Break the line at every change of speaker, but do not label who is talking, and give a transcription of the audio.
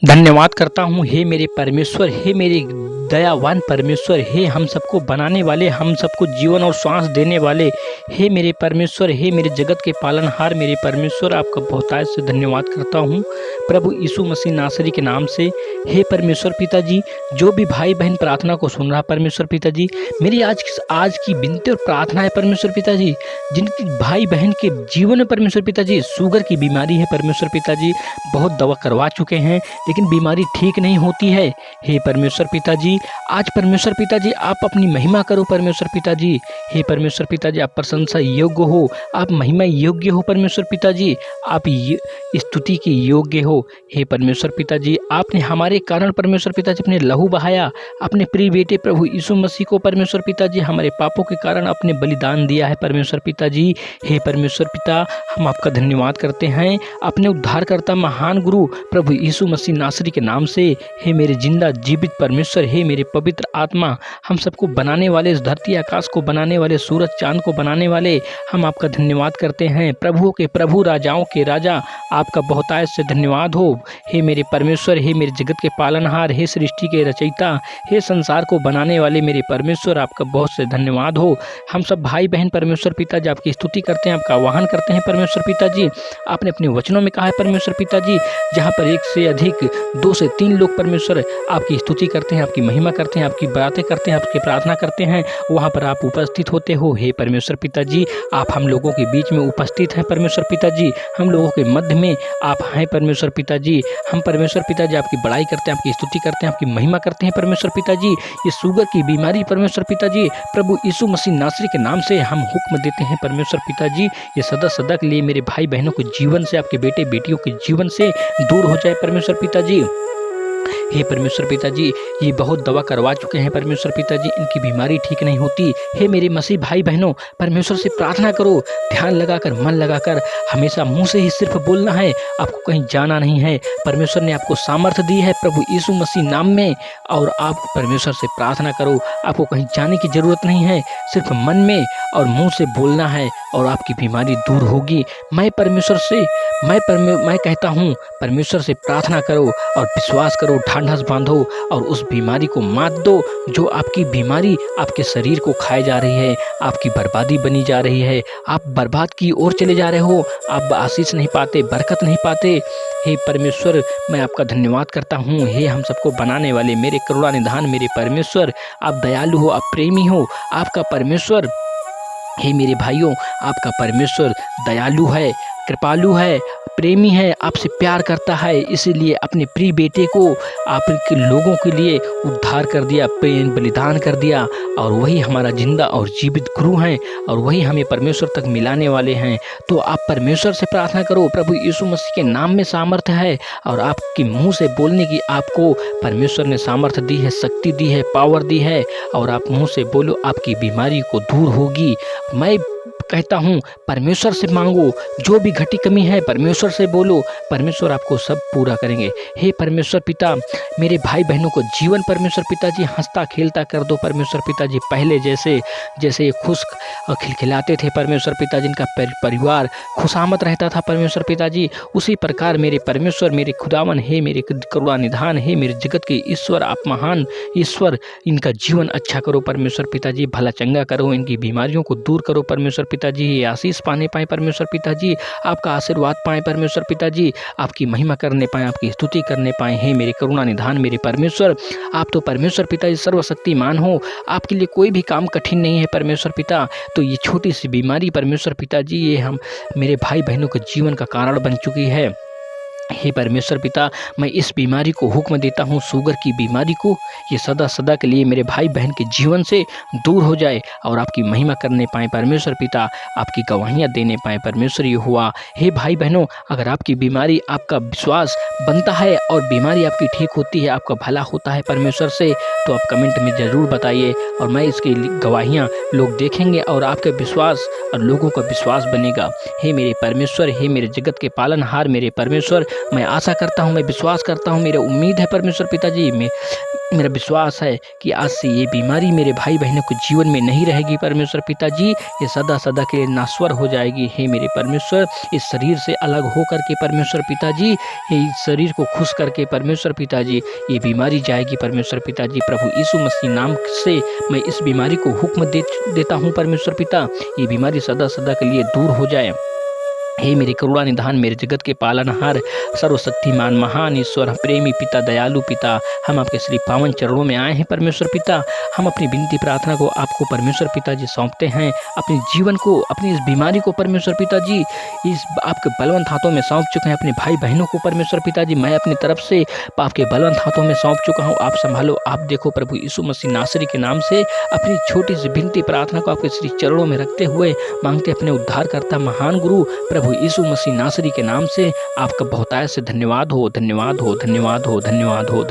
धन्यवाद करता हूँ हे मेरे परमेश्वर, हे मेरे दयावान परमेश्वर, हे हम सबको बनाने वाले, हम सबको जीवन और श्वास देने वाले, हे मेरे परमेश्वर, हे मेरे जगत के पालनहार मेरे परमेश्वर, आपका बहुतायत से धन्यवाद करता हूँ प्रभु यीशु मसीह नासरी के नाम से। हे परमेश्वर पिताजी, जो भी भाई बहन प्रार्थना को सुन रहा परमेश्वर पिताजी, मेरी आज की विनती और प्रार्थना है परमेश्वर पिताजी, जिनकी भाई बहन के जीवन में परमेश्वर पिताजी शुगर की बीमारी है परमेश्वर पिताजी, बहुत दवा करवा चुके हैं लेकिन बीमारी ठीक नहीं होती है। हे परमेश्वर पिताजी, आज परमेश्वर पिताजी आप अपनी महिमा करो परमेश्वर पिताजी। हे परमेश्वर पिताजी, आप प्रशंसा योग्य हो, आप महिमा योग्य हो परमेश्वर पिताजी, आप स्तुति की योग्य हो। हे परमेश्वर पिताजी, आपने हमारे कारण परमेश्वर पिताजी अपने लहू बहाया, अपने प्रिय बेटे प्रभु यीशु मसीह को परमेश्वर पिताजी हमारे पापों के कारण अपने बलिदान दिया है परमेश्वर पिताजी। हे परमेश्वर पिता, हम आपका धन्यवाद करते हैं अपने उद्धारकर्ता महान गुरु प्रभु यीशु मसीह नासरी के नाम से। हे मेरे जिंदा जीवित परमेश्वर, हे मेरे पवित्र आत्मा, हम सबको बनाने वाले, इस धरती आकाश को बनाने वाले, सूरज चांद को बनाने वाले, हम आपका धन्यवाद करते हैं। प्रभुओं के प्रभु, राजाओं के राजा, आपका बहुतायत से धन्यवाद हो। हे मेरे परमेश्वर, हे मेरे जगत के पालनहार, हे सृष्टि के रचयिता, हे संसार को बनाने वाले मेरे परमेश्वर, आपका बहुत से धन्यवाद हो। हम सब भाई बहन परमेश्वर पिताजी आपकी स्तुति करते हैं, आपका आह्वान करते हैं परमेश्वर पिताजी। आपने अपने वचनों में कहा है परमेश्वर पिताजी, जहाँ पर एक से अधिक, 2 से 3 लोग परमेश्वर आपकी स्तुति करते हैं, आपकी महिमा करते हैं, आपकी बातें करते हैं, आपकी प्रार्थना करते हैं, वहाँ पर आप उपस्थित होते हो। हे परमेश्वर पिताजी, आप हम लोगों के बीच में उपस्थित हैं परमेश्वर पिताजी, हम लोगों के मध्य में आप हैं परमेश्वर पिताजी। हम परमेश्वर पिताजी आपकी बड़ाई करते हैं, आपकी स्तुति करते हैं, आपकी महिमा करते हैं परमेश्वर पिताजी। ये शुगर की बीमारी परमेश्वर पिताजी प्रभु यीशु मसीह नासरी के नाम से हम हुक्म देते हैं परमेश्वर पिताजी, ये सदा सदा के लिए मेरे भाई बहनों के जीवन से, आपके बेटे बेटियों के जीवन से दूर हो जाए परमेश्वर पिताजी। हे परमेश्वर पिताजी, ये बहुत दवा करवा चुके हैं परमेश्वर पिताजी, इनकी बीमारी ठीक नहीं होती। हे मेरे मसीह भाई बहनों, परमेश्वर से प्रार्थना करो, ध्यान लगाकर, मन लगाकर, हमेशा मुंह से ही सिर्फ बोलना है, आपको कहीं जाना नहीं है। परमेश्वर ने आपको सामर्थ्य दी है प्रभु यीशु मसीह नाम में, और आप परमेश्वर से प्रार्थना करो, आपको कहीं जाने की जरूरत नहीं है, सिर्फ मन में और मुंह से बोलना है और आपकी बीमारी दूर होगी। मैं परमेश्वर से मैं कहता हूँ, परमेश्वर से प्रार्थना करो और विश्वास करो, ढांढस बांधो और उस बीमारी को मात दो, जो आपकी बीमारी आपके शरीर को खाए जा रही है, आपकी बर्बादी बनी जा रही है, आप बर्बाद की ओर चले जा रहे हो, आप आशीष नहीं पाते, बरकत नहीं पाते। हे परमेश्वर, मैं आपका धन्यवाद करता हूँ। हे हम सबको बनाने वाले मेरे करुणा निधान मेरे परमेश्वर, आप दयालु हो, आप प्रेमी हो, आपका परमेश्वर, हे मेरे भाइयों, आपका परमेश्वर दयालु है, कृपालु है, प्रेमी है, आपसे प्यार करता है, इसीलिए अपने प्रिय बेटे को आपके लोगों के लिए उद्धार कर दिया, प्रेम बलिदान कर दिया, और वही हमारा जिंदा और जीवित गुरु हैं, और वही हमें परमेश्वर तक मिलाने वाले हैं। तो आप परमेश्वर से प्रार्थना करो, प्रभु यीशु मसीह के नाम में सामर्थ्य है, और आपके मुंह से बोलने की आपको परमेश्वर ने सामर्थ्य दी है, शक्ति दी है, पावर दी है, और आप मुंह से बोलो, आपकी बीमारी को दूर होगी। मैं कहता हूँ, परमेश्वर से मांगो, जो भी घटी कमी है परमेश्वर से बोलो, परमेश्वर आपको सब पूरा करेंगे। हे परमेश्वर पिता, मेरे भाई बहनों को जीवन परमेश्वर पिताजी हंसता खेलता कर दो परमेश्वर पिताजी, पहले जैसे ये खुश और खिलखिलाते थे परमेश्वर पिता, जिनका परिवार खुशामद रहता था परमेश्वर पिताजी, उसी प्रकार मेरे परमेश्वर, मेरे खुदावन, हे मेरे करुणा निधान, हे मेरे जगत के ईश्वर, आप महान ईश्वर, इनका जीवन अच्छा करो परमेश्वर पिताजी, भला चंगा करो, इनकी बीमारियों को दूर करो परमेश्वर पिताजी, ये आशीष पाने पाए परमेश्वर पिताजी, आपका आशीर्वाद पाए परमेश्वर पिताजी, आपकी महिमा करने पाए, आपकी स्तुति करने पाए। हे मेरे करुणा निधान मेरे परमेश्वर, आप तो परमेश्वर पिताजी सर्वशक्तिमान हो, आपके लिए कोई भी काम कठिन नहीं है परमेश्वर पिता। तो ये छोटी सी बीमारी परमेश्वर पिताजी, ये हम मेरे भाई बहनों के जीवन का कारण बन चुकी है। हे परमेश्वर पिता, मैं इस बीमारी को हुक्म देता हूँ, शुगर की बीमारी को, ये सदा सदा के लिए मेरे भाई बहन के जीवन से दूर हो जाए, और आपकी महिमा करने पाए परमेश्वर पिता, आपकी गवाहियाँ देने पाए परमेश्वर यहोवा। हे भाई बहनों, अगर आपकी बीमारी, आपका विश्वास बनता है और बीमारी आपकी ठीक होती है, आपका भला होता है परमेश्वर से, तो आप कमेंट में ज़रूर बताइए, और मैं इसकी गवाहियाँ लोग देखेंगे और आपका विश्वास और लोगों का विश्वास बनेगा। हे मेरे परमेश्वर, हे मेरे जगत के पालनहार मेरे परमेश्वर, मैं आशा करता हूँ, मैं विश्वास करता हूँ, मेरा उम्मीद है परमेश्वर पिताजी, मेरा विश्वास है कि आज से ये बीमारी मेरे भाई बहनों के जीवन में नहीं रहेगी परमेश्वर पिताजी, ये सदा सदा के लिए नाश्वर हो जाएगी। हे मेरे परमेश्वर, इस शरीर से अलग हो करके परमेश्वर पिताजी, इस शरीर को खुश करके परमेश्वर पिताजी, ये बीमारी जाएगी परमेश्वर पिताजी। प्रभु यीशु मसीह नाम से मैं इस बीमारी को हुक्म देता हूँ परमेश्वर पिता, ये बीमारी सदा सदा के लिए दूर हो जाए। हे मेरे करुणा निधान, मेरे जगत के पालनहार, सर्वशक्तिमान महान ईश्वर, प्रेमी पिता, दयालु पिता, हम आपके श्री पावन चरणों में आए हैं परमेश्वर पिता। हम अपनी विनती प्रार्थना को आपको परमेश्वर पिताजी सौंपते हैं, अपने जीवन को, अपनी इस बीमारी को परमेश्वर पिताजी इस आपके बलवंत हाथों में सौंप चुके हैं। अपने भाई बहनों को परमेश्वर पिताजी मैं अपनी तरफ से आपके बलवंत हाथों में सौंप चुका हूँ। आप संभालो, आप देखो प्रभु यीशु मसीह नासरी के नाम से अपनी छोटी सी विनती प्रार्थना को आपके श्री चरणों में रखते हुए मांगते अपने उद्धारकर्ता महान गुरु प्रभु यीशु मसीह नासरी के नाम से। आपका बहुतायत से धन्यवाद हो, धन्यवाद हो, धन्यवाद हो, धन्यवाद हो।